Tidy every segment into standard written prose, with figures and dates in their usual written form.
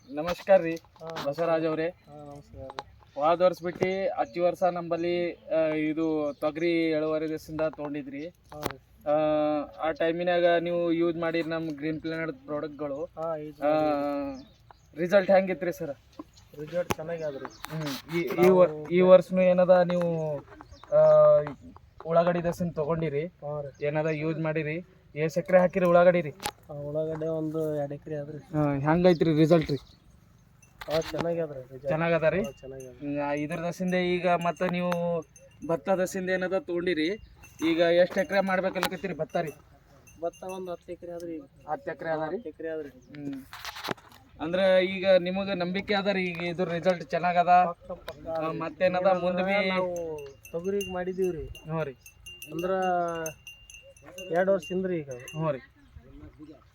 ನಮಸ್ಕಾರ ರೀ ಬಸವರಾಜ್ ಅವರೇ. ನಮಸ್ಕಾರ. ಹೋದ ವರ್ಷ ಬಿಟ್ಟು ಹತ್ತಿ ವರ್ಷ ನಂಬಲ್ಲಿ ಇದು ತೊಗರಿ ಎಳುವರಿ ದಿವಸದಿಂದ ತೊಗೊಂಡಿದ್ರಿ. ಆ ಟೈಮಿನಾಗ ನೀವು ಯೂಸ್ ಮಾಡಿರಿ ನಮ್ಮ ಗ್ರೀನ್ ಪ್ಲಾನೆಟ್ ಪ್ರಾಡಕ್ಟ್ಗಳು. ರಿಸಲ್ಟ್ ಹೆಂಗಿತ್ರಿ ಸರ್? ರಿಸಲ್ಟ್ ಚೆನ್ನಾಗ್ಯಾದ್ರಿ. ಈ ವರ್ಷನೂ ಏನದ ನೀವು ಉಳ್ಳಾಗಡ್ಡಿ ದಸಿನ ತೊಗೊಂಡಿರಿ, ಏನದ ಯೂಸ್ ಮಾಡಿರಿ? ಎಷ್ಟು ಎಕರೆ ಹಾಕಿರಿ ಉಳ್ಳಾಗಡ್ಡಿ ರೀ? ಉಳ್ಳಾಗಡ್ಡೆ ಒಂದು 2 ಎಕರೆ ಆದ್ರಿ. ಹೆಂಗೈತ್ರಿ ರಿಸಲ್ಟ್ ರೀ? ಚೆನ್ನಾಗದ ರೀ. ಇದ್ರ ದಸಿಂದ ಈಗ ಮತ್ತೆ ನೀವು ಭತ್ತ ದಸಿಂದ ಏನದ ತೊಗೊಂಡಿರಿ, ಈಗ ಎಷ್ಟು ಎಕರೆ ಮಾಡ್ಬೇಕಲ್ಲಕತ್ತೀರಿ ಭತ್ತ ರೀ? ಭತ್ತ ಒಂದು 10 ಎಕರೆ ಆದ್ರಿ. 10 ಎಕರೆ ಅದ ರೀ? 10 ಎಕರೆ ಆದ್ರಿ. ಅಂದ್ರೆ ಈಗ ನಿಮಗೆ ನಂಬಿಕೆ ಅದ ರೀ ಈಗ ಇದ್ರ ರಿಸಲ್ಟ್ ಚೆನ್ನಾಗದ? ಮತ್ತೇನದ ಮುಂದೆ ಬಿ ನಾವು ತೊಗರಿಗೆ ಮಾಡಿದೀವ್ರಿ. ಹ್ಞೂ ರೀ. ಅಂದ್ರ 2 ವರ್ಷದಿಂದ ರೀ ಈಗ. ಹ್ಞೂ ರೀ.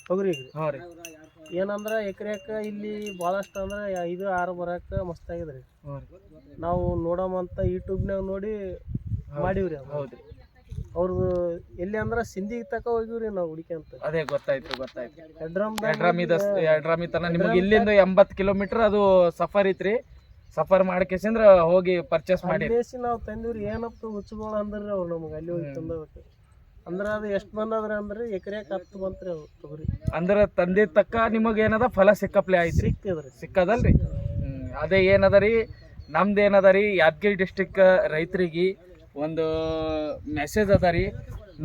ತೊಗರಿಗೆ ಹ್ಞೂ ರೀ. ಏನಂದ್ರ ಎಕರೆಕ ಇಲ್ಲಿ ಭಾಳಷ್ಟು ಅಂದ್ರೆ 5-6 ಬರಕ್ಕೆ ಮಸ್ತ್ ಆಗಿದ್ರಿ. ಹ್ಞೂ ರೀ. ನಾವು ನೋಡಮಂತ ಯೂಟ್ಯೂಬ್ನಾಗ ನೋಡಿ ಮಾಡೀವ್ರಿ. ಹೌದು ರೀ. ಅವ್ರದ್ದು ಎಲ್ಲಿ ಅಂದ್ರೆ ಸಿಂಧಿಗೆ ತಕ ಹೋಗಿವ್ರಿ ನಾವು ಹುಡುಕ್ಯಂತ. ಅದೇ ಗೊತ್ತಾಯ್ತು. ಎಡ್ರಾಮಿ ಎಡ್ರಾಮಿ ತನ ನಿಮಗೆ ಇಲ್ಲಿಂದ 80 ಕಿಲೋಮೀಟರ್ ಅದು ಸಫರ್ ಐತ್ರಿ. ಸಫರ್ ಮಾಡ್ಕೇಸಂದ್ರ ಹೋಗಿ ಪರ್ಚೇಸ್ ಮಾಡಿ ನಾವು ತಂದಿವ್ರಿ. ಏನಪ್ಪ ಹುಚ್ಚುಗಳು ಅಂದ್ರಿ ಅವ್ರು ನಮ್ಗೆ ಅಲ್ಲಿ ಹೋಗಿ ತಂದಬೇಕು. ಅಂದ್ರೆ ಅದು ಎಷ್ಟು ಬಂದದ್ರಿ ಅಂದ್ರೆ ಎಕರೆಗೆ 10 ಬಂತ್ರಿ ಅದು ತೊಗರಿ. ಅಂದ್ರೆ ತಂದೆ ತಕ್ಕ ನಿಮಗೆ ಏನದ ಫಲ ಸಿಕ್ಕಪ್ಲೆ ಐತ್ರಿ? ಸಿಕ್ಕದಲ್ರಿ. ಅದೇ ಏನದ ರೀ, ನಮ್ದು ಏನದ ರೀ ಯಾದಗಿರಿ ಡಿಸ್ಟಿಕ್ ರೈತರಿಗೆ ಒಂದು ಮೆಸೇಜ್ ಅದ ರೀ.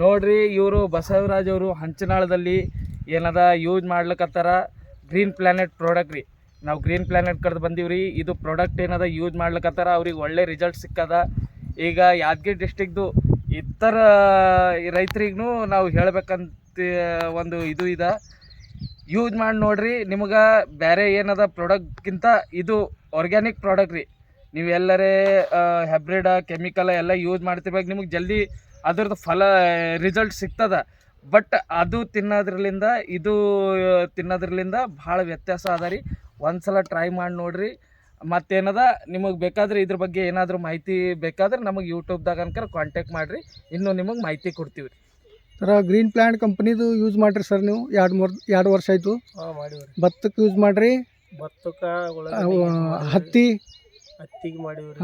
ನೋಡ್ರಿ, ಇವರು ಬಸವರಾಜ್ ಅವರು ಹಂಚನಾಳದಲ್ಲಿ ಏನದ ಯೂಸ್ ಮಾಡ್ಲಿಕ್ಕತ್ತಾರ ಗ್ರೀನ್ ಪ್ಲಾನೆಟ್ ಪ್ರಾಡಕ್ಟ್ ರೀ. ನಾವು ಗ್ರೀನ್ ಪ್ಲಾನೆಟ್ ಕಡ್ದು ಬಂದೀವ್ರಿ. ಇದು ಪ್ರಾಡಕ್ಟ್ ಏನದ ಯೂಸ್ ಮಾಡ್ಲಿಕ್ಕತ್ತಾರ, ಅವ್ರಿಗೆ ಒಳ್ಳೆ ರಿಸಲ್ಟ್ ಸಿಕ್ಕದ. ಈಗ ಯಾದಗಿರಿ ಡಿಸ್ಟಿಕ್ದು ಇತರ ರೈತರಿಗೂ ನಾವು ಹೇಳ್ಬೇಕಂತ ಒಂದು ಇದು ಇದೆ. ಯೂಸ್ ಮಾಡಿ ನೋಡ್ರಿ, ನಿಮಗೆ ಬೇರೆ ಏನದ ಪ್ರಾಡಕ್ಟ್ಗಿಂತ ಇದು ಆರ್ಗ್ಯಾನಿಕ್ ಪ್ರಾಡಕ್ಟ್ ರೀ. ನೀವು ಎಲ್ಲರೇ ಹೈಬ್ರಿಡ್ ಕೆಮಿಕಲ್ ಎಲ್ಲ ಯೂಸ್ ಮಾಡ್ತಿರ್ಬೇಕು, ನಿಮಗೆ ಜಲ್ದಿ ಅದ್ರದ್ದು ಫಲ ರಿಸಲ್ಟ್ ಸಿಗ್ತದ. ಬಟ್ ಅದು ತಿನ್ನೋದ್ರಲಿಂದ ಇದು ತಿನ್ನೋದ್ರಲಿಂದ ಭಾಳ ವ್ಯತ್ಯಾಸ ಅದ ರೀ. ಒಂದ್ಸಲ ಟ್ರೈ ಮಾಡಿ ನೋಡ್ರಿ. ಮತ್ತೇನದ ನಿಮಗೆ ಬೇಕಾದ್ರೆ ಇದ್ರ ಬಗ್ಗೆ ಏನಾದರೂ ಮಾಹಿತಿ ಬೇಕಾದ್ರೆ ನಮಗೆ ಯೂಟ್ಯೂಬ್ದಾಗ ಅನ್ಕರ ಕಾಂಟ್ಯಾಕ್ಟ್ ಮಾಡಿರಿ, ಇನ್ನೂ ನಿಮಗೆ ಮಾಹಿತಿ ಕೊಡ್ತೀವಿ ರೀ. ಸರ್, ಗ್ರೀನ್ ಪ್ಲಾಂಟ್ ಕಂಪ್ನಿದು ಯೂಸ್ ಮಾಡಿರಿ ಸರ್ ನೀವು? 2 ವರ್ಷ ಆಯಿತು. ಮಾಡಿವ್ರಿ. ಭತ್ತಕ್ಕೆ ಯೂಸ್ ಮಾಡಿರಿ, ಭತ್ತಕ್ಕೆ ಹತ್ತಿಗೆ ಮಾಡಿವ್ರಿ.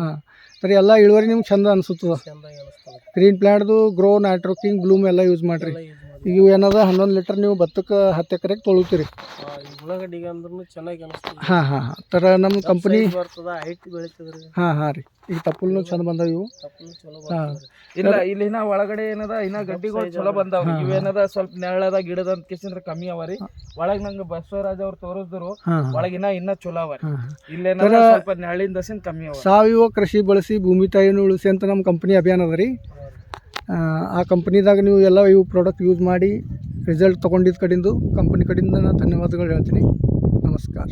ಸರಿ, ಎಲ್ಲ ಇಳುವರಿ ನಿಮ್ಗೆ ಚಂದ ಅನಿಸುತ್ತದ? ಗ್ರೀನ್ ಪ್ಲಾಂಟ್ದು ಗ್ರೋ, ನೈಟ್ರೋಕಿಂಗ್, ಬ್ಲೂಮ್ ಎಲ್ಲ ಯೂಸ್ ಮಾಡಿರಿ. ಇವು ಏನದ 11 ಲೀಟರ್ ನೀವು ಭತ್ತಕ್ಕೆ 10 ಎಕರೆಗೆ ತೊಳಿತೀರಿ. ಉಳ್ಳಾಗಡ್ಡಿಗೆ ಅಂದ್ರೂ ಚೆನ್ನಾಗಿ ಅನಿಸ್ತದೆ. ಥರ ನಮ್ಮ ಕಂಪ್ನಿ ಬರ್ತದ, ಹೈಟ್ ಬೆಳಿತದ್ರಿ. ರೀ. ಈಗ ತಪ್ಪಲ್ನು ಚಂದ ಬಂದಾವ ಇವು. ಇಲ್ಲ, ಇಲ್ಲಿನ ಒಳಗಡೆ ಏನದ ಇನ್ನ ಗಡ್ಡಿಗಳು ಚಲೋ ಬಂದಾವ. ಇವೇನದ ಸ್ವಲ್ಪ ನೆರಳದ ಗಿಡದ ಅಂತ ಕೇಸಿಂದ್ರ ಕಮ್ಮಿ ಅವ ರೀ. ಒಳಗ್ ನಂಗೆ ಬಸವರಾಜ್ ಅವ್ರು ತೋರಿಸಿದ್ರು, ಒಳಗಿನ ಇನ್ನ ಚಲೋ ಅವ ರೀ. ಇಲ್ಲೇನದ ಸ್ವಲ್ಪ ನೆರಳಿನ ದಸಿನ ಕಮ್ಮಿ ಅವ. ಸಾವಯವ ಕೃಷಿ ಬಳಸಿ ಭೂಮಿ ತಾಯಿಯನ್ನು ಉಳಿಸಿ ಅಂತ ನಮ್ಮ ಕಂಪ್ನಿ ಅಭಿಯಾನ ಅದ ರೀ. ಆ ಕಂಪ್ನಿದಾಗ ನೀವು ಎಲ್ಲ ಇವು ಪ್ರಾಡಕ್ಟ್ ಯೂಸ್ ಮಾಡಿ ರಿಸಲ್ಟ್ ತೊಗೊಂಡಿದ್ದ ಕಡೆಯಿಂದ ಕಂಪ್ನಿ ಕಡೆಯಿಂದ ನಾನು ಧನ್ಯವಾದಗಳು ಹೇಳ್ತೀನಿ. ನಮಸ್ಕಾರ.